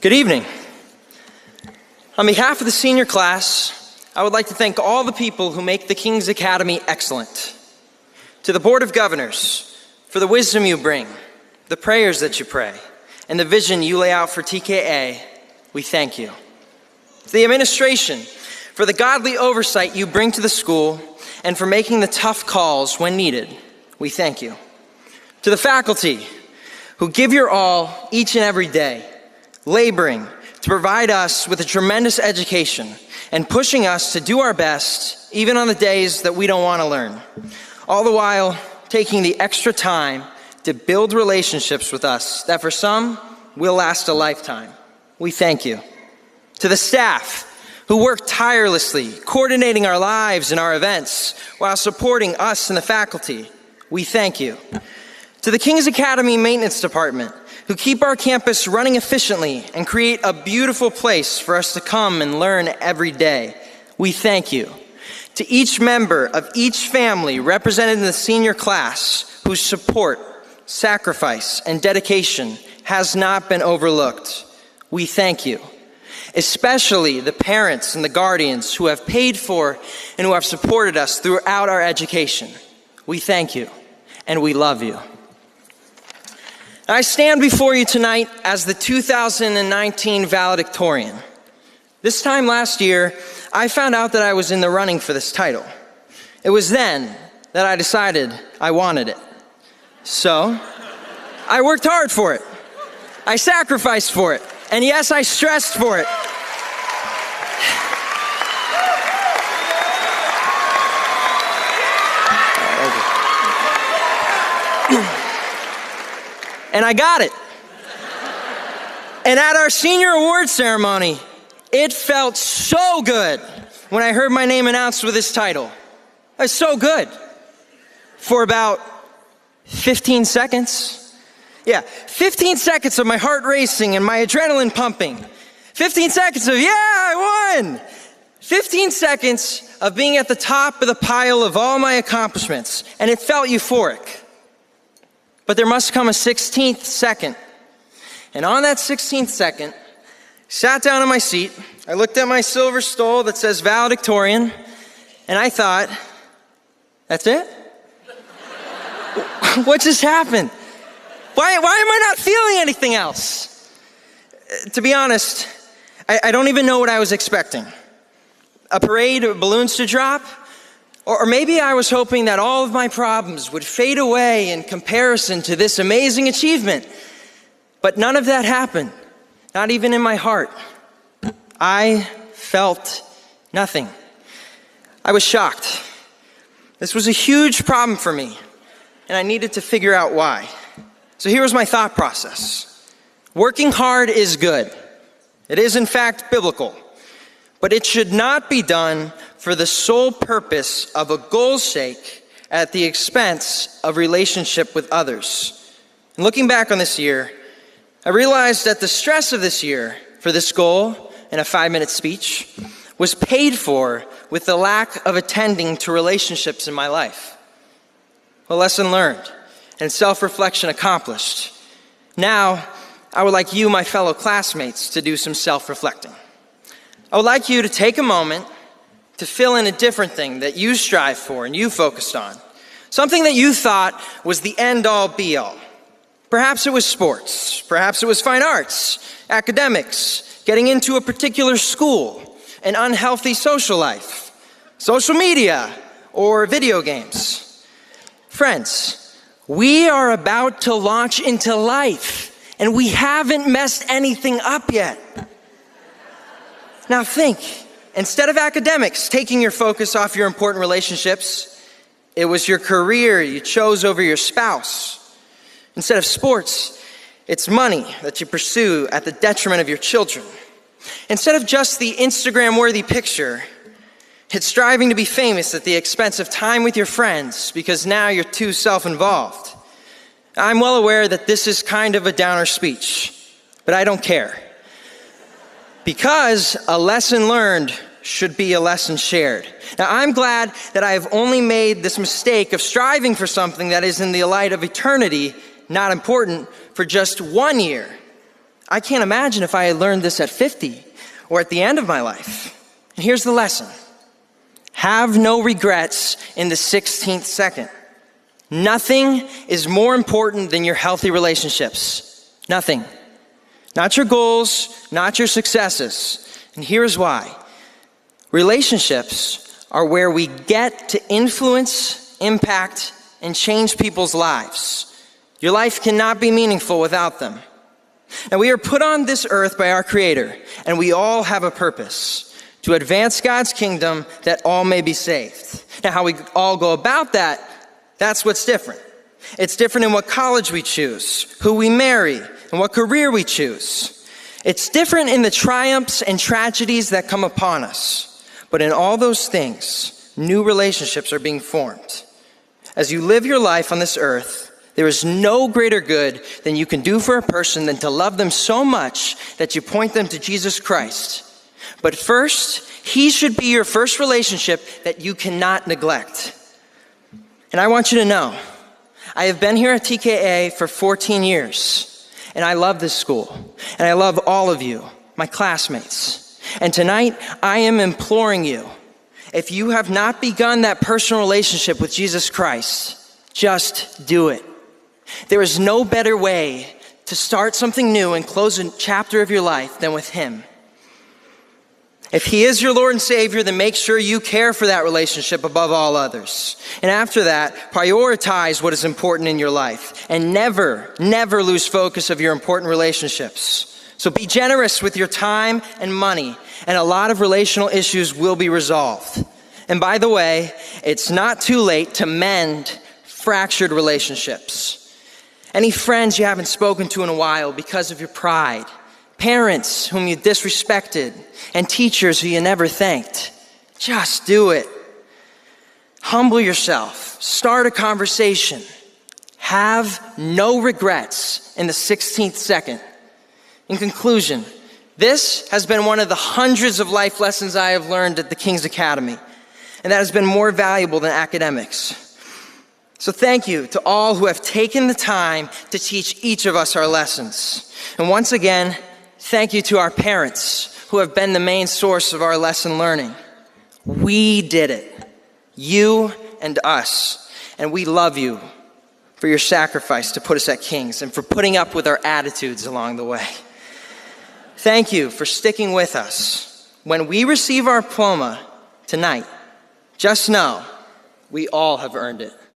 Good evening. On behalf of the senior class, I would like to thank all the people who make the King's Academy excellent. To the Board of Governors, for the wisdom you bring, the prayers that you pray, and the vision you lay out for TKA, we thank you. To the administration, for the godly oversight you bring to the school, and for making the tough calls when needed, we thank you. To the faculty, who give your all each and every day, laboring to provide us with a tremendous education and pushing us to do our best, even on the days that we don't want to learn, all the while taking the extra time to build relationships with us that for some will last a lifetime. We thank you. To the staff, who work tirelessly, coordinating our lives and our events while supporting us and the faculty, we thank you. To the King's Academy Maintenance Department, who keep our campus running efficiently and create a beautiful place for us to come and learn every day, we thank you. To each member of each family represented in the senior class whose support, sacrifice, and dedication has not been overlooked, we thank you. Especially the parents and the guardians who have paid for and who have supported us throughout our education. We thank you, and we love you. I stand before you tonight as the 2019 valedictorian. This time last year, I found out that I was in the running for this title. It was then that I decided I wanted it. So, I worked hard for it. I sacrificed for it. And yes, I stressed for it. And I got it. And at our senior award ceremony, it felt so good when I heard my name announced with this title. It was so good. For about 15 seconds. Yeah, 15 seconds of my heart racing and my adrenaline pumping. 15 seconds of, yeah, I won. 15 seconds of being at the top of the pile of all my accomplishments. And it felt euphoric. But there must come a 16th second. And on that 16th second, I sat down in my seat, I looked at my silver stole that says valedictorian, and I thought, that's it? What just happened? Why am I not feeling anything else? To be honest, I don't even know what I was expecting. A parade of balloons to drop? Or maybe I was hoping that all of my problems would fade away in comparison to this amazing achievement. But none of that happened, not even in my heart. I felt nothing. I was shocked. This was a huge problem for me, and I needed to figure out why. So here was my thought process. Working hard is good. It is in fact biblical. But it should not be done for the sole purpose of a goal's sake at the expense of relationship with others. And looking back on this year, I realized that the stress of this year for this goal in a 5-minute speech was paid for with the lack of attending to relationships in my life. A lesson learned and self-reflection accomplished. Now, I would like you, my fellow classmates, to do some self-reflecting. I would like you to take a moment to fill in a different thing that you strive for and you focused on. Something that you thought was the end-all, be-all. Perhaps it was sports. Perhaps it was fine arts, academics, getting into a particular school, an unhealthy social life, social media, or video games. Friends, we are about to launch into life, and we haven't messed anything up yet. Now think, instead of academics taking your focus off your important relationships, it was your career you chose over your spouse. Instead of sports, it's money that you pursue at the detriment of your children. Instead of just the Instagram-worthy picture, it's striving to be famous at the expense of time with your friends because now you're too self-involved. I'm well aware that this is kind of a downer speech, but I don't care. Because a lesson learned should be a lesson shared. Now, I'm glad that I have only made this mistake of striving for something that is in the light of eternity not important for just 1 year. I can't imagine if I had learned this at 50 or at the end of my life. And here's the lesson. Have no regrets in the 16th second. Nothing is more important than your healthy relationships. Nothing. Not your goals, not your successes. And here's why. Relationships are where we get to influence, impact, and change people's lives. Your life cannot be meaningful without them. Now, we are put on this earth by our Creator, and we all have a purpose: to advance God's kingdom that all may be saved. Now, how we all go about that, that's what's different. It's different in what college we choose, who we marry, and what career we choose. It's different in the triumphs and tragedies that come upon us. But in all those things, new relationships are being formed. As you live your life on this earth, there is no greater good than you can do for a person than to love them so much that you point them to Jesus Christ. But first, He should be your first relationship that you cannot neglect. And I want you to know, I have been here at TKA for 14 years, and I love this school, and I love all of you, my classmates. And tonight, I am imploring you, if you have not begun that personal relationship with Jesus Christ, just do it. There is no better way to start something new and close a chapter of your life than with Him. If He is your Lord and Savior, then make sure you care for that relationship above all others. And after that, prioritize what is important in your life. And never, never lose focus of your important relationships. So be generous with your time and money, and a lot of relational issues will be resolved. And by the way, it's not too late to mend fractured relationships. Any friends you haven't spoken to in a while because of your pride, parents whom you disrespected, and teachers who you never thanked. Just do it. Humble yourself. Start a conversation. Have no regrets in the 16th second. In conclusion, this has been one of the hundreds of life lessons I have learned at the King's Academy, and that has been more valuable than academics. So thank you to all who have taken the time to teach each of us our lessons. And once again, thank you to our parents who have been the main source of our lesson learning. We did it, you and us, and we love you for your sacrifice to put us at King's and for putting up with our attitudes along the way. Thank you for sticking with us. When we receive our diploma tonight, just know we all have earned it.